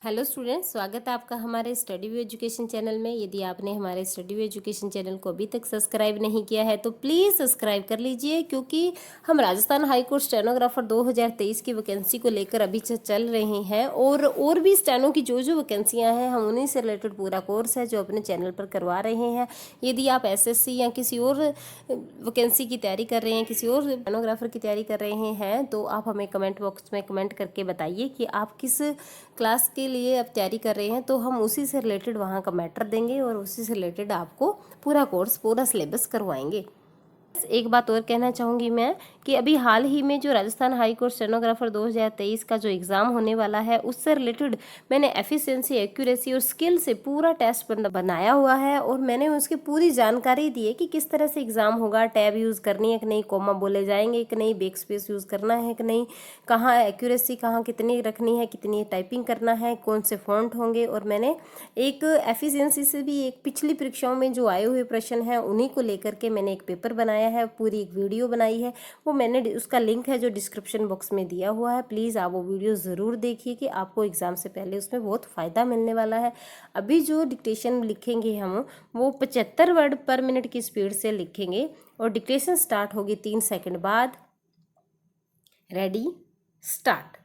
Hello students, स्वागत है आपका हमारे स्टडी व्यू एजुकेशन चैनल में। यदि आपने हमारे स्टडी व्यू एजुकेशन चैनल को अभी तक सब्सक्राइब नहीं किया है तो प्लीज़ सब्सक्राइब कर लीजिए, क्योंकि हम राजस्थान हाई कोर्ट स्टेनोग्राफर 2023 की वैकेंसी को लेकर अभी चल रहे हैं और भी स्टेनो की जो वैकेंसियां हैं हम उन्हीं से रिलेटेड पूरा कोर्स है जो अपने चैनल पर करवा रहे हैं। यदि आप एसएससी या किसी और वैकेंसी की तैयारी कर रहे हैं, किसी और स्टेनोग्राफर की तैयारी कर रहे हैं, तो आप हमें कमेंट बॉक्स में कमेंट करके बताइए कि आप किस क्लास के लिए आप तैयारी कर रहे हैं, तो हम उसी से रिलेटेड वहाँ का मैटर देंगे और उसी से रिलेटेड आपको पूरा कोर्स, पूरा सिलेबस करवाएंगे। एक बात और कहना चाहूँगी मैं कि अभी हाल ही में जो राजस्थान हाई कोर्ट स्टेनोग्राफर 2023 का जो एग्ज़ाम होने वाला है उससे रिलेटेड मैंने एफिशिएंसी, एक्यूरेसी और स्किल से पूरा टेस्ट बनाया हुआ है और मैंने उसकी पूरी जानकारी दी है कि किस तरह से एग्ज़ाम होगा, टैब यूज़ करनी है कि नहीं, कोमा बोले जाएंगे कि नहीं, बैक स्पेस यूज़ करना है कि नहीं, कहाँ एक्यूरेसी कहाँ कितनी रखनी है, कितनी टाइपिंग करना है, कौन से फॉन्ट होंगे। और मैंने एक एफिशिएंसी से भी एक पिछली परीक्षाओं में जो आए हुए प्रश्न हैं उन्हीं को लेकर के मैंने एक पेपर बनाया है, पूरी एक वीडियो बनाई है। वो मैंने उसका लिंक है जो डिस्क्रिप्शन बॉक्स में दिया हुआ है। प्लीज़ आप वो वीडियो ज़रूर देखिए कि आपको एग्ज़ाम से पहले उसमें बहुत फ़ायदा मिलने वाला है। अभी जो डिक्टेशन लिखेंगे हम वो 75 वर्ड पर मिनट की स्पीड से लिखेंगे और डिक्टेशन स्टार्ट होगी 3 सेकंड बाद। Ready, start.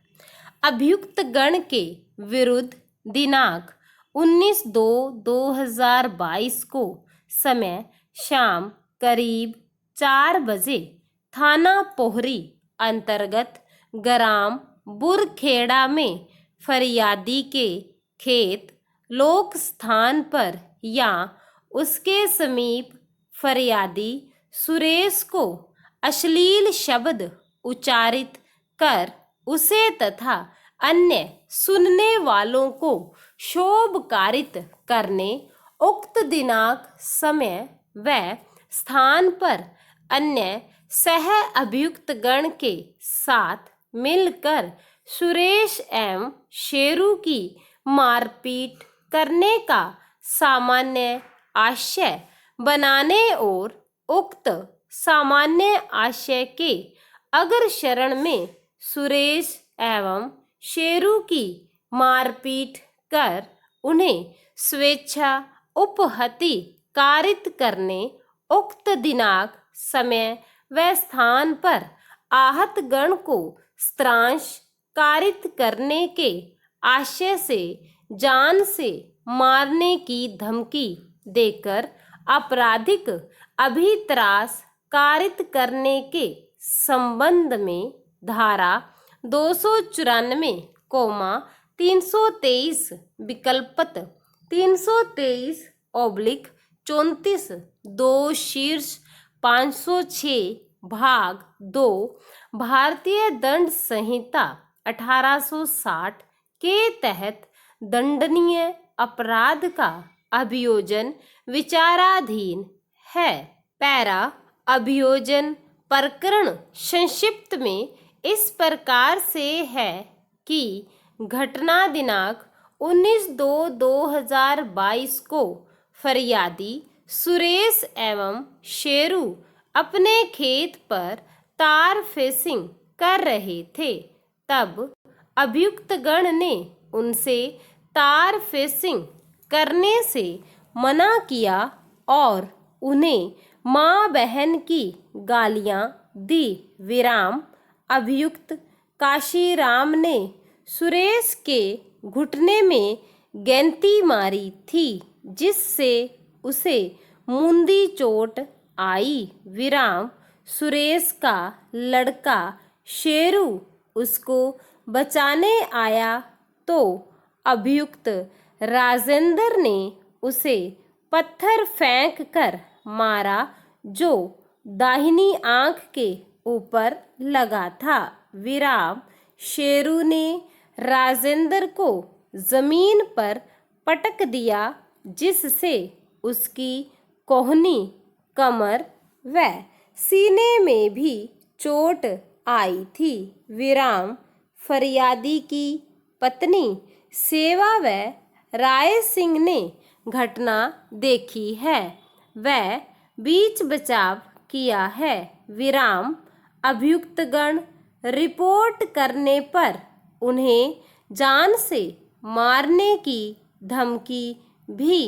अभियुक्त गण के विरुद्ध दिनांक 19/2/2022 को समय शाम करीब 4 बजे थाना पोहरी अंतर्गत ग्राम बुरखेड़ा में फरियादी के खेत लोक स्थान पर या उसके समीप फरियादी सुरेश को अश्लील शब्द उच्चारित कर उसे तथा अन्य सुनने वालों को क्षोभकारित करने उक्त दिनांक, समय व स्थान पर अन्य सह अभियुक्त गण के साथ मिलकर सुरेश एवं शेरू की मारपीट करने का सामान्य आशय बनाने और उक्त सामान्य आशय के अगर शरण में सुरेश एवं शेरू की मारपीट कर उन्हें स्वेच्छा उपहति कारित करने उक्त दिनांक, समय व स्थान पर आहत गण को स्त्रांश कारित करने के आशय से जान से मारने की धमकी देकर आपराधिक अभित्रास कारित करने के संबंध में धारा 294, 323 323/34 2 शीर्ष 506 भाग 2 भारतीय दंड संहिता 1860 के तहत दंडनीय अपराध का अभियोजन विचाराधीन है। पैरा अभियोजन प्रकरण संक्षिप्त में इस प्रकार से है कि घटना दिनांक 19/2/2022 को फरियादी सुरेश एवं शेरू अपने खेत पर तार फेसिंग कर रहे थे। तब अभियुक्त गण ने उनसे तार फेसिंग करने से मना किया और उन्हें माँ बहन की गालियाँ दी। विराम अभियुक्त काशीराम ने सुरेश के घुटने में गेंती मारी थी, जिससे उसे मुंदी चोट आई। विराम सुरेश का लड़का शेरू उसको बचाने आया तो अभियुक्त राजेंद्र ने उसे पत्थर फेंक कर मारा जो दाहिनी आंख के ऊपर लगा था। विराम शेरू ने राजेंद्र को जमीन पर पटक दिया, जिससे उसकी कोहनी, कमर व सीने में भी चोट आई थी। विराम फरियादी की पत्नी सेवा व राय सिंह ने घटना देखी है व बीच बचाव किया है। विराम अभियुक्तगण रिपोर्ट करने पर उन्हें जान से मारने की धमकी भी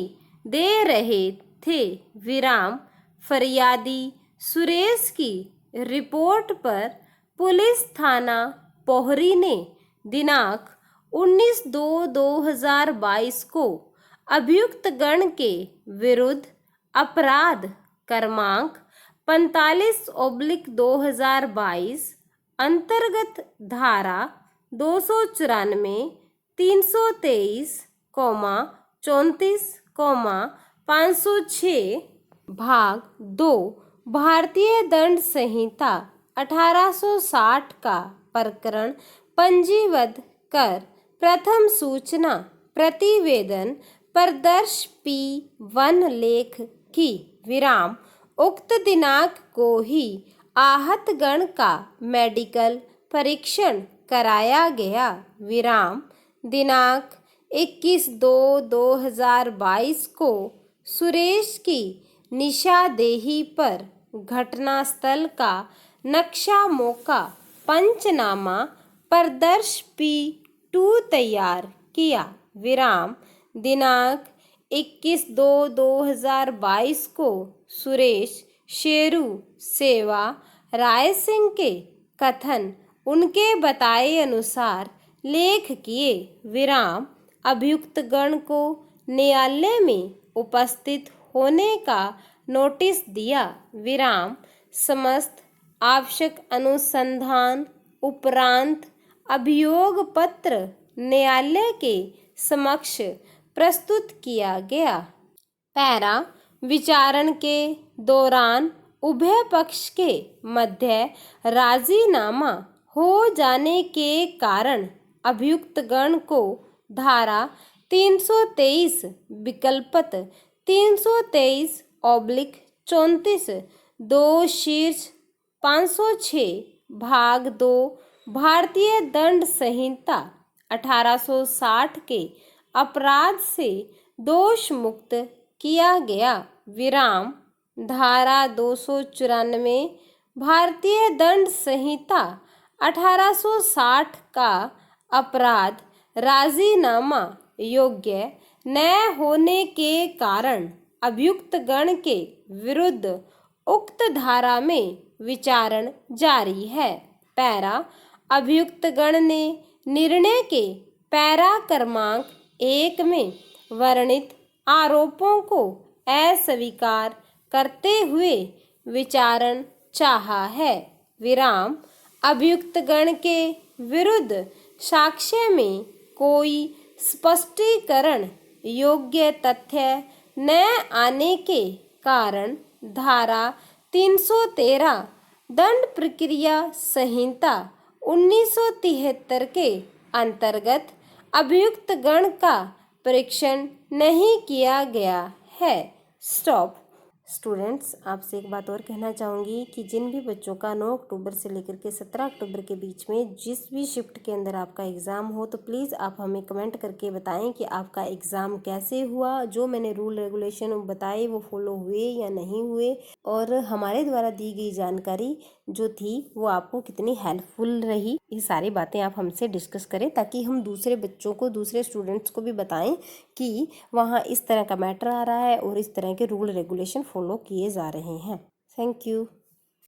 दे रहे थे। विराम फरियादी सुरेश की रिपोर्ट पर पुलिस थाना पोहरी ने दिनांक 19/2/2022 को अभियुक्त गण के विरुद्ध अपराध क्रमांक 45/2022 अंतर्गत धारा 294, 323, 34, 506 भाग 2 भारतीय दंड संहिता 1860 का प्रकरण पंजीबद्ध कर प्रथम सूचना प्रतिवेदन प्रदर्श P1 लेख की विराम उक्त दिनांक को ही आहत गण का मेडिकल परीक्षण कराया गया। विराम दिनांक 21/2/2022 को सुरेश की निशादेही पर घटनास्थल का नक्शा मौका पंचनामा प्रदर्श P2 तैयार किया। विराम दिनांक 21/2/2022 को सुरेश शेरू सेवा राय सिंह के कथन उनके बताए अनुसार लेख किए। विराम अभियुक्त गण को न्यायालय में उपस्थित होने का नोटिस दिया। विराम समस्त आवश्यक अनुसंधान उपरांत अभियोग पत्र न्यायालय के समक्ष प्रस्तुत किया गया। पैरा विचारण के दौरान उभय पक्ष के मध्य राजीनामा हो जाने के कारण अभियुक्त गण को धारा 323 विकल्पत 323/34 2 शीर्ष 506 भाग 2 भारतीय दंड संहिता 1860 के अपराध से दोष मुक्त किया गया। विराम धारा 294 भारतीय दंड संहिता 1860 का अपराध राजीनामा योग्य न होने के कारण अभियुक्त गण के विरुद्ध उक्त धारा में विचारण जारी है। पैरा अभियुक्त गण ने निर्णय के पैरा क्रमांक 1 में वर्णित आरोपों को अस्वीकार करते हुए विचारण चाहा है। विराम अभियुक्त गण के विरुद्ध साक्ष्य में कोई स्पष्टीकरण योग्य तथ्य न आने के कारण धारा 313 दंड प्रक्रिया संहिता 1973 के अंतर्गत अभियुक्त गण का परीक्षण नहीं किया गया है। स्टॉप। स्टूडेंट्स, आपसे एक बात और कहना चाहूँगी कि जिन भी बच्चों का 9 अक्टूबर से लेकर के 17 अक्टूबर के बीच में जिस भी शिफ्ट के अंदर आपका एग्ज़ाम हो, तो प्लीज़ आप हमें कमेंट करके बताएं कि आपका एग्ज़ाम कैसे हुआ, जो मैंने रूल रेगुलेशन बताए वो फॉलो हुए या नहीं हुए, और हमारे द्वारा दी गई जानकारी जो थी वो आपको कितनी हेल्पफुल रही। ये सारी बातें आप हमसे डिस्कस करें ताकि हम दूसरे बच्चों को, दूसरे स्टूडेंट्स को भी बताएं कि वहाँ इस तरह का मैटर आ रहा है और इस तरह के रूल रेगुलेशन फॉलो किए जा रहे हैं। Thank you.